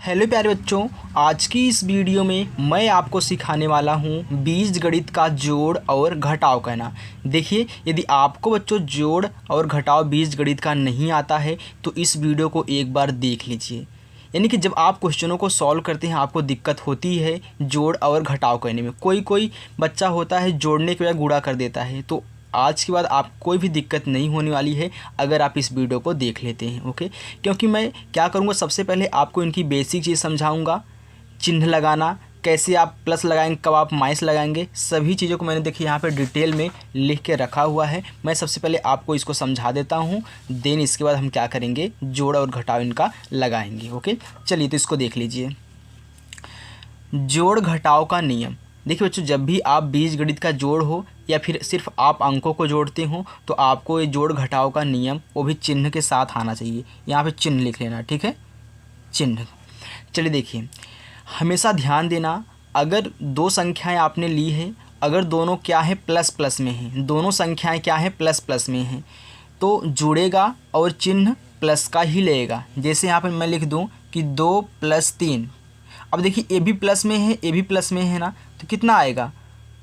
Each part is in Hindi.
हेलो प्यारे बच्चों, आज की इस वीडियो में मैं आपको सिखाने वाला हूँ बीजगणित का जोड़ और घटाव करना। देखिए, यदि आपको बच्चों जोड़ और घटाव बीजगणित का नहीं आता है तो इस वीडियो को एक बार देख लीजिए। यानी कि जब आप क्वेश्चनों को सॉल्व करते हैं आपको दिक्कत होती है जोड़ और घटाव करने में। कोई बच्चा होता है जोड़ने के बजाय गुणा कर देता है, तो आज के बाद आप कोई भी दिक्कत नहीं होने वाली है अगर आप इस वीडियो को देख लेते हैं। ओके, क्योंकि मैं क्या करूँगा, सबसे पहले आपको इनकी बेसिक चीज़ समझाऊंगा। चिन्ह लगाना, कैसे आप प्लस लगाएंगे, कब आप माइनस लगाएंगे, सभी चीज़ों को मैंने देखिए यहाँ पे डिटेल में लिख के रखा हुआ है। मैं सबसे पहले आपको इसको समझा देता हूँ, देन इसके बाद हम क्या करेंगे, जोड़ और घटाव इनका लगाएंगे। ओके, चलिए तो इसको देख लीजिए। जोड़ घटाव का नियम। देखिए बच्चों, जब भी आप बीजगणित का जोड़ हो या फिर सिर्फ आप अंकों को जोड़ते हो तो आपको ये जोड़ घटाव का नियम वो भी चिन्ह के साथ आना चाहिए। यहाँ पे चिन्ह लिख लेना, ठीक है, चिन्ह। चलिए देखिए, हमेशा ध्यान देना, अगर दो संख्याएं आपने ली है, अगर दोनों क्या है, प्लस प्लस में हैं, दोनों संख्याएं क्या है, प्लस प्लस में हैं, तो जुड़ेगा और चिन्ह प्लस का ही लेगा। जैसे यहाँ पर मैं लिख दूँ कि 2 + 3। अब देखिए, ए भी प्लस में है, ए भी प्लस में है ना, तो कितना आएगा,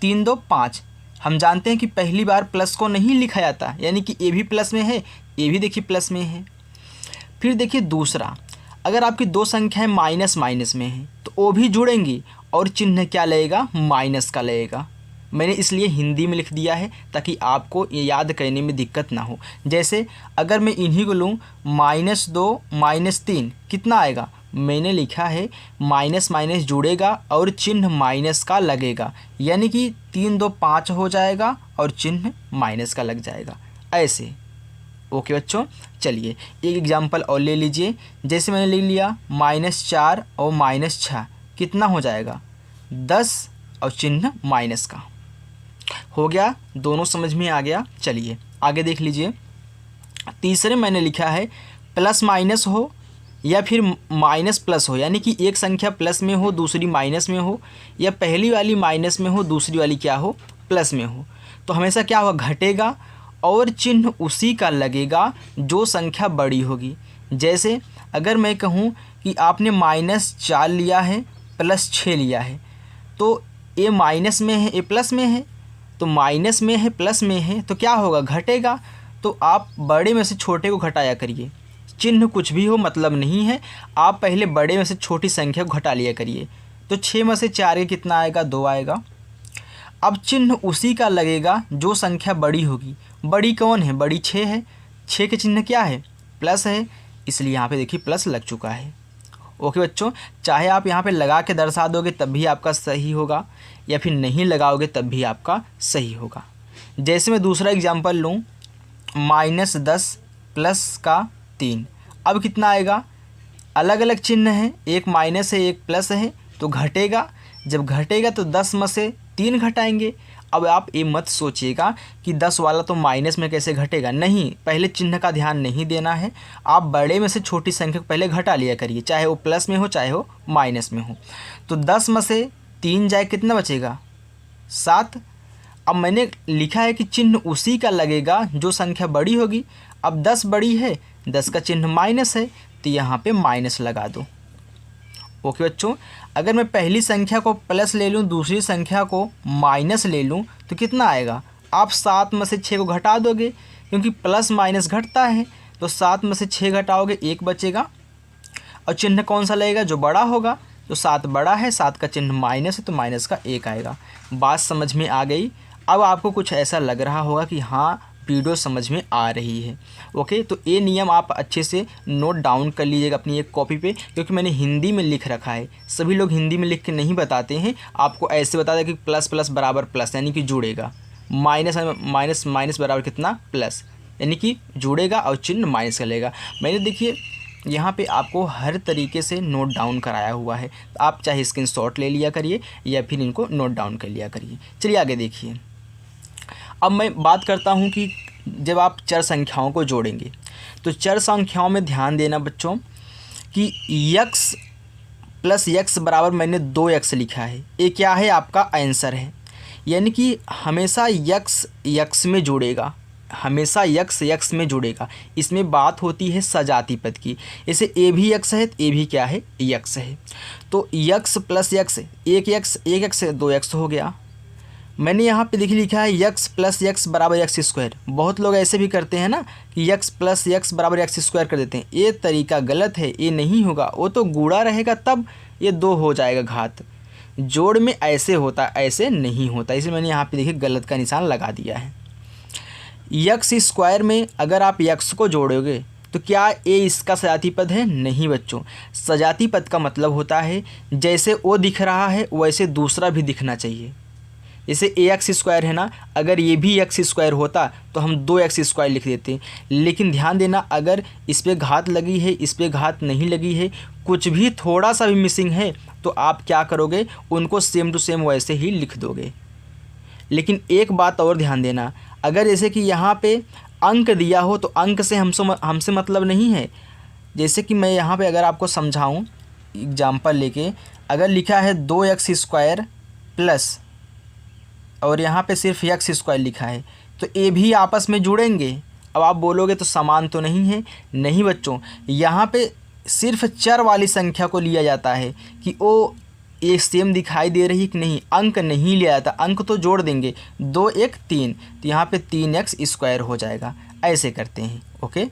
3 2 5। हम जानते हैं कि पहली बार प्लस को नहीं लिखा जाता, यानी कि ए भी प्लस में है, ए भी देखिए प्लस में है। फिर देखिए दूसरा, अगर आपकी दो संख्याएं माइनस माइनस में हैं तो वो भी जुड़ेंगी और चिन्ह क्या लगेगा, माइनस का लगेगा। मैंने इसलिए हिंदी में लिख दिया है ताकि आपको ये याद करने में दिक्कत ना हो। जैसे अगर मैं इन्हीं को लूँ, -2 - 3 कितना आएगा, मैंने लिखा है माइनस माइनस जुड़ेगा और चिन्ह माइनस का लगेगा, यानी कि 3 2 5 हो जाएगा और चिन्ह माइनस का लग जाएगा, ऐसे। ओके बच्चों, चलिए एक एग्जांपल और ले लीजिए। जैसे मैंने ले लिया -4 और -6 कितना हो जाएगा, 10 और चिन्ह माइनस का हो गया। दोनों समझ में आ गया। चलिए आगे देख लीजिए। तीसरे मैंने लिखा है प्लस माइनस हो या फिर माइनस प्लस हो, यानी कि एक संख्या प्लस में हो दूसरी माइनस में हो, या पहली वाली माइनस में हो दूसरी वाली क्या हो, प्लस में हो, तो हमेशा क्या होगा, घटेगा और चिन्ह उसी का लगेगा जो संख्या बड़ी होगी। जैसे अगर मैं कहूँ कि आपने -4 लिया है +6 लिया है, तो ए माइनस में है, ए प्लस में है, तो माइनस में है प्लस में है तो क्या होगा, घटेगा। तो आप बड़े में से छोटे को घटाया करिए, चिन्ह कुछ भी हो मतलब नहीं है, आप पहले बड़े में से छोटी संख्या को घटा लिया करिए। तो 6 में से 4 के कितना आएगा, 2 आएगा। अब चिन्ह उसी का लगेगा जो संख्या बड़ी होगी। बड़ी कौन है, बड़ी 6 है, 6 के चिन्ह क्या है, प्लस है, इसलिए यहाँ पे देखिए प्लस लग चुका है। ओके बच्चों, चाहे आप यहाँ पे लगा के दर्शा दोगे तब भी आपका सही होगा, या फिर नहीं लगाओगे तब भी आपका सही होगा। जैसे मैं दूसरा एग्जाम्पल लूँ, -10 + 3, अब कितना आएगा, अलग अलग चिन्ह है, एक माइनस है एक प्लस है, तो घटेगा। जब घटेगा तो 10 में से 3 घटाएंगे। अब आप ये मत सोचिएगा कि 10 वाला तो माइनस में कैसे घटेगा, नहीं, पहले चिन्ह का ध्यान नहीं देना है, आप बड़े में से छोटी संख्या को पहले घटा लिया करिए, चाहे वो प्लस में हो चाहे वो माइनस में हो। तो 10 में से 3 जाए कितना बचेगा, 7। अब मैंने लिखा है कि चिन्ह उसी का लगेगा जो संख्या बड़ी होगी। अब 10 बड़ी है, 10 का चिन्ह माइनस है, तो यहाँ पे माइनस लगा दो। ओके बच्चों, अगर मैं पहली संख्या को प्लस ले लूँ दूसरी संख्या को माइनस ले लूँ तो कितना आएगा, आप 7 में से 6 को घटा दोगे, क्योंकि प्लस माइनस घटता है, तो 7 में से 6 घटाओगे 1 बचेगा, और चिन्ह कौन सा लगेगा, जो बड़ा होगा। तो 7 बड़ा है, 7 का चिन्ह माइनस है, तो माइनस का 1 आएगा। बात समझ में आ गई। अब आपको कुछ ऐसा लग रहा होगा कि हाँ वीडियो समझ में आ रही है। ओके, तो ये नियम आप अच्छे से नोट डाउन कर लीजिएगा अपनी एक कॉपी पे, क्योंकि मैंने हिंदी में लिख रखा है। सभी लोग हिंदी में लिख के नहीं बताते हैं, आपको ऐसे बता दें कि प्लस प्लस बराबर प्लस, यानी कि जुड़ेगा, माइनस माइनस माइनस बराबर कितना, प्लस, यानी कि जुड़ेगा और चिन्ह माइनस का लेगा। मैंने देखिए यहाँ पे आपको हर तरीके से नोट डाउन कराया हुआ है, तो आप चाहे स्क्रीनशॉट ले लिया करिए या फिर इनको नोट डाउन कर लिया करिए। चलिए आगे देखिए। अब मैं बात करता हूँ कि जब आप चर संख्याओं को जोड़ेंगे तो चर संख्याओं में ध्यान देना बच्चों कि x + x बराबर मैंने 2x लिखा है, ये क्या है, आपका आंसर है, यानी कि हमेशा x x में जुड़ेगा, हमेशा यक्स यक्स में जुड़ेगा। इसमें बात होती है सजाती पद की। जैसे ए भी यक्स है तो ए भी क्या है, यक्स है। तो यक्स प्लस यक्स, एक यक्स से दो यक्स हो गया। मैंने यहाँ पे देखिए लिखा है यक्स प्लस यक्स बराबर यक्स स्क्वायर। बहुत लोग ऐसे भी करते हैं ना कि यक्स प्लस यक्स बराबर यक्स स्क्वायर कर देते हैं। ये तरीका गलत है, ये नहीं होगा। वो तो गुणा रहेगा तब ये 2 हो जाएगा घात। जोड़ में ऐसे होता, ऐसे नहीं होता। इसलिए मैंने यहाँ पे देखिए गलत का निशान लगा दिया है। यक्स स्क्वायर में अगर आप यक्स को जोड़ोगे तो क्या ए इसका सजाती पद है? नहीं बच्चों, सजाती पद का मतलब होता है जैसे वो दिख रहा है वैसे दूसरा भी दिखना चाहिए। जैसे ए एक्स स्क्वायर है ना, अगर ये भी एक्स स्क्वायर होता तो हम 2x स्क्वायर लिख देते। लेकिन ध्यान देना, अगर इस पे घात लगी है, इस पे घात नहीं लगी है, कुछ भी थोड़ा सा भी मिसिंग है तो आप क्या करोगे, उनको सेम टू सेम वैसे ही लिख दोगे। लेकिन एक बात और ध्यान देना, अगर जैसे कि यहाँ पे अंक दिया हो तो अंक से हमसे मतलब नहीं है। जैसे कि मैं यहाँ पे अगर आपको समझाऊँ एग्जाम्पल लेके, अगर लिखा है 2x स्क्वायर प्लस और यहाँ पे सिर्फ एक्स स्क्वायर लिखा है तो ये भी आपस में जुड़ेंगे। अब आप बोलोगे तो समान तो नहीं है। नहीं बच्चों, यहाँ पे सिर्फ चर वाली संख्या को लिया जाता है कि वो एक सेम दिखाई दे रही कि नहीं, अंक नहीं लिया जाता। अंक तो जोड़ देंगे, 2 1 3, तो यहाँ पे 3x स्क्वायर हो जाएगा। ऐसे करते हैं, ओके।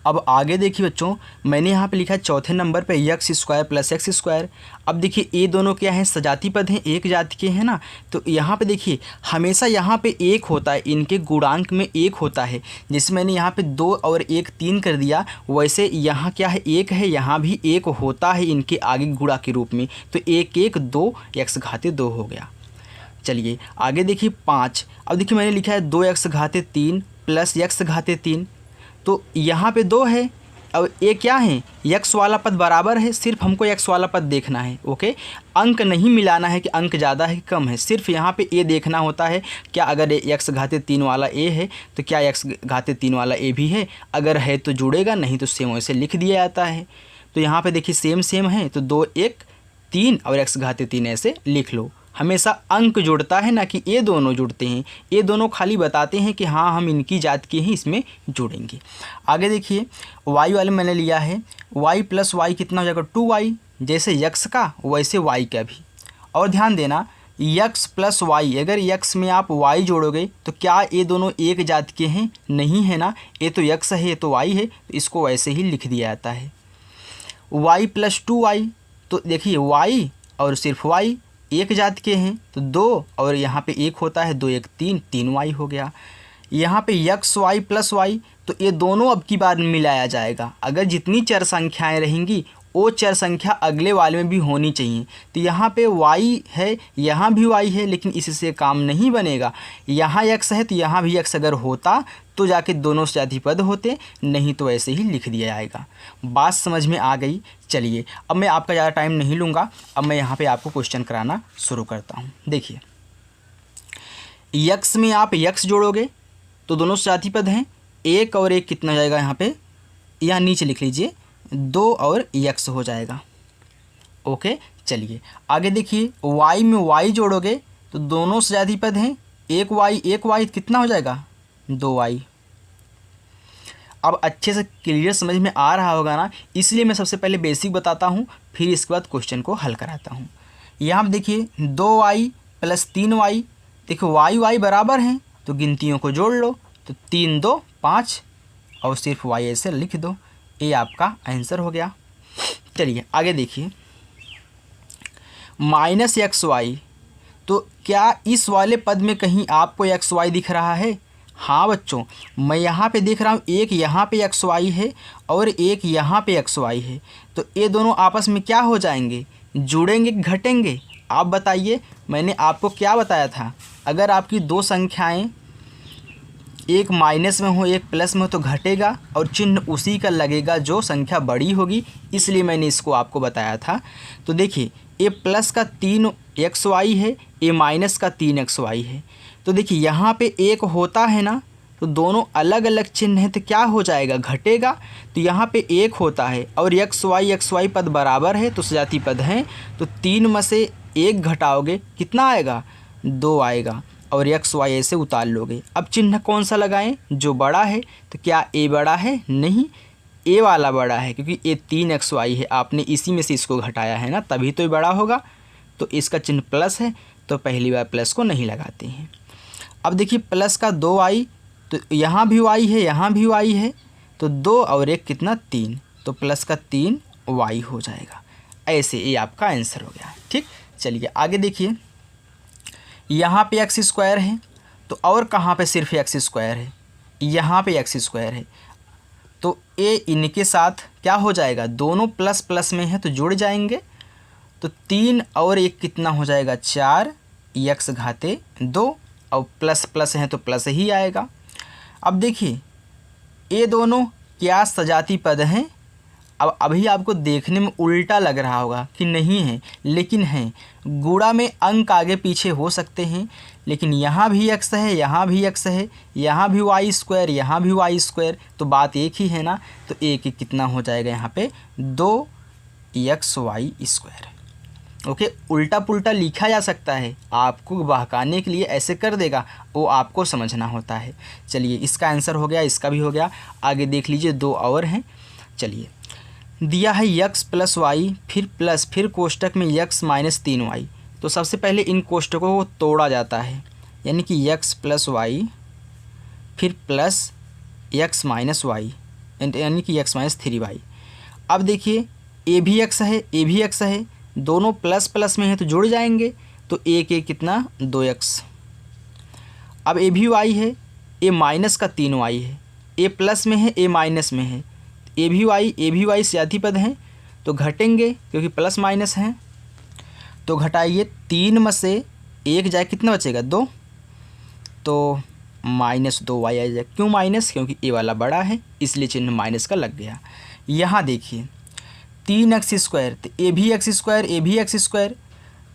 अब आगे देखिए बच्चों, मैंने यहाँ पे लिखा है चौथे नंबर पे x square plus x square. अब देखिए ये दोनों क्या हैं, सजाती पद हैं, एक जाति के हैं ना। तो यहाँ पे देखिए हमेशा यहाँ पे एक होता है, इनके गुणांक में एक होता है। जैसे मैंने यहाँ पे 2 और 1 3 कर दिया, वैसे यहाँ क्या है, एक है, यहाँ भी एक होता है इनके आगे गुणा के रूप में। तो 1 1 2 x घाते 2 हो गया। चलिए आगे देखिए 5। अब देखिए मैंने लिखा है 2x घाते 3 प्लस x घाते 3। तो यहाँ पे 2 है। अब ये क्या है, यक्स वाला पद बराबर है, सिर्फ हमको यक्स वाला पद देखना है, ओके। अंक नहीं मिलाना है कि अंक ज़्यादा है कि कम है, सिर्फ यहाँ पे ए देखना होता है। क्या अगर यक्स घाते 3 वाला ए है तो क्या यक्स घाते 3 वाला ए भी है? अगर है तो जुड़ेगा, नहीं तो सेम वैसे लिख दिया जाता है। तो यहाँ पे देखिए सेम सेम है, तो 2 1 3 और यक्स घाते 3 ऐसे लिख लो। हमेशा अंक जुड़ता है ना कि ये दोनों जुड़ते हैं। ये दोनों खाली बताते हैं कि हाँ हम इनकी जात के ही इसमें जुड़ेंगे। आगे देखिए y वाले मैंने लिया है, y प्लस वाई कितना हो जाएगा, 2y। जैसे यक्स का वैसे y का भी। और ध्यान देना, यक्स प्लस वाई, अगर यक्स में आप y जोड़ोगे तो क्या ये दोनों एक जात के हैं? नहीं है ना, ये तो यक्स है, ये तो y है, तो इसको वैसे ही लिख दिया जाता है। y प्लस 2y, तो देखिए y और सिर्फ y एक जात के हैं, तो 2 और यहाँ पे 1 होता है, 2 1 3 3y हो गया। यहाँ पे यक्स वाई प्लस वाई, तो ये दोनों अब की बार मिलाया जाएगा। अगर जितनी चर संख्याएं रहेंगी वो चर संख्या अगले वाले में भी होनी चाहिए। तो यहाँ पे y है, यहाँ भी y है, लेकिन इससे काम नहीं बनेगा। यहाँ x है तो यहाँ भी x अगर होता तो जाके दोनों सजाती पद होते, नहीं तो ऐसे ही लिख दिया जाएगा। बात समझ में आ गई? चलिए अब मैं आपका ज़्यादा टाइम नहीं लूँगा, अब मैं यहाँ पे आपको क्वेश्चन कराना शुरू करता हूँ। देखिए x में आप x जोड़ोगे तो दोनों सजाती पद हैं, 1 और 1 कितना हो जाएगा, यहाँ पे यहाँ नीचे लिख लीजिए 2 और x हो जाएगा, ओके। चलिए आगे देखिए y में y जोड़ोगे तो दोनों सजाती पद हैं, 1y कितना हो जाएगा, 2y। अब अच्छे से क्लियर समझ में आ रहा होगा ना, इसलिए मैं सबसे पहले बेसिक बताता हूँ, फिर इसके बाद क्वेश्चन को हल कराता हूँ। यहाँ पर देखिए 2y प्लस 3y, देखो y बराबर हैं तो गिनतियों को जोड़ लो, तो 3 2 5 और सिर्फ y ऐसे लिख दो, ये आपका आंसर हो गया। चलिए आगे देखिए माइनस एक्स वाई, तो क्या इस वाले पद में कहीं आपको एक्स वाई दिख रहा है? हाँ बच्चों, मैं यहाँ पे देख रहा हूँ, एक यहाँ पे एक्स वाई है और एक यहाँ पे एक्स वाई है, तो ये दोनों आपस में क्या हो जाएंगे, जुड़ेंगे, घटेंगे? आप बताइए, मैंने आपको क्या बताया था, अगर आपकी दो संख्याएं एक माइनस में हो एक प्लस में हो तो घटेगा और चिन्ह उसी का लगेगा जो संख्या बड़ी होगी, इसलिए मैंने इसको आपको बताया था। तो देखिए ए प्लस का 3xy है, ए माइनस का 3xy है, तो देखिए यहाँ पे एक होता है ना, तो दोनों अलग अलग चिन्ह हैं तो क्या हो जाएगा, घटेगा। तो यहाँ पे एक होता है और xy पद बराबर है तो सजाती पद हैं, तो 3 में से 1 घटाओगे कितना आएगा, 2 आएगा। और एक्स वाई ऐसे उतार लोगे। अब चिन्ह कौन सा लगाएं? जो बड़ा है। तो क्या ए बड़ा है? नहीं, ए वाला बड़ा है, क्योंकि ए 3xy है, आपने इसी में से इसको घटाया है ना, तभी तो ये बड़ा होगा। तो इसका चिन्ह प्लस है, तो पहली बार प्लस को नहीं लगाते हैं। अब देखिए प्लस का 2y, तो यहाँ भी y है, यहाँ भी y है, तो 2 और 1 कितना? 3, तो प्लस का 3y हो जाएगा। ऐसे ये आपका आंसर हो गया। ठीक, चलिए आगे देखिए, यहाँ पे एक्स स्क्वायर है, तो और कहाँ पे सिर्फ एक्स स्क्वायर है? यहाँ पे एक्स स्क्वायर है, तो ए इनके साथ क्या हो जाएगा? दोनों प्लस प्लस में है तो जुड़ जाएंगे। तो 3 और 1 कितना हो जाएगा? 4 एक्स घाते 2, और प्लस प्लस है तो प्लस ही आएगा। अब देखिए ये दोनों क्या सजाती पद हैं? अब अभी आपको देखने में उल्टा लग रहा होगा कि नहीं है, लेकिन हैं। गुणा में अंक आगे पीछे हो सकते हैं, लेकिन यहाँ भी एक्स है, यहाँ भी एक्स है, यहाँ भी वाई स्क्वायर, यहाँ भी वाई स्क्वायर, तो बात एक ही है ना। तो एक कितना हो जाएगा यहाँ पे? 2xy square. ओके, उल्टा पुल्टा लिखा जा सकता है, आपको बहकाने के लिए ऐसे कर देगा, वो आपको समझना होता है। चलिए इसका आंसर हो गया, इसका भी हो गया। आगे देख लीजिए, 2 और हैं। चलिए दिया है x प्लस वाई, फिर प्लस, फिर कोष्टक में x माइनस 3y। तो सबसे पहले इन कोष्टकों को तोड़ा जाता है, यानी कि x प्लस वाई फिर प्लस x माइनस वाई, यानी कि x माइनस 3y। अब देखिए ए भी x है, ए भी x है, दोनों प्लस प्लस में है तो जुड़ जाएंगे। तो ए के कितना? 2x। अब ए भी y है, ए माइनस का 3y है, ए प्लस में है, ए माइनस में है, ए भी वाई स्याती पद हैं तो घटेंगे, क्योंकि प्लस माइनस हैं। तो घटाइए, 3 में से 1 जाए, कितना बचेगा? 2, तो -2y आ जाए। क्यों माइनस? क्योंकि ए वाला बड़ा है, इसलिए चिन्ह माइनस का लग गया। यहाँ देखिए 3x स्क्वायर, तो ए भी एक्स स्क्वायर, ए भी एक्स स्क्वायर,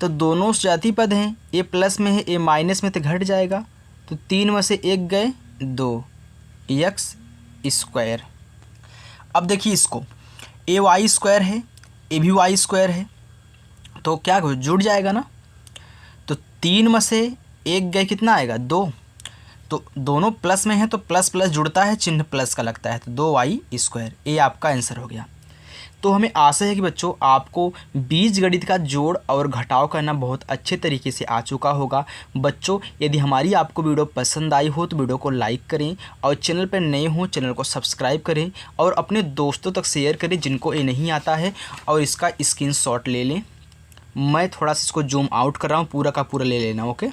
तो दोनों जाति पद हैं, ए प्लस में है, ए माइनस में, तो घट जाएगा। तो 3 में से 1 गए, 2x स्क्वायर। अब देखिए इसको, ए वाई स्क्वायर है, ए भी वाई स्क्वायर है, तो क्या जुड़ जाएगा ना। तो 3 में से 1 गए, कितना आएगा? 2। तो दोनों प्लस में है तो प्लस प्लस जुड़ता है, चिन्ह प्लस का लगता है, तो 2y स्क्वायर। ये आपका आंसर हो गया। तो हमें आशा है कि बच्चों आपको बीजगणित का जोड़ और घटाव करना बहुत अच्छे तरीके से आ चुका होगा। बच्चों यदि हमारी आपको वीडियो पसंद आई हो तो वीडियो को लाइक करें, और चैनल पर नए हो चैनल को सब्सक्राइब करें, और अपने दोस्तों तक शेयर करें जिनको ये नहीं आता है, और इसका स्क्रीनशॉट ले लें। मैं थोड़ा सा इसको जूम आउट कर रहा हूँ, पूरा का पूरा ले लेना। ओके।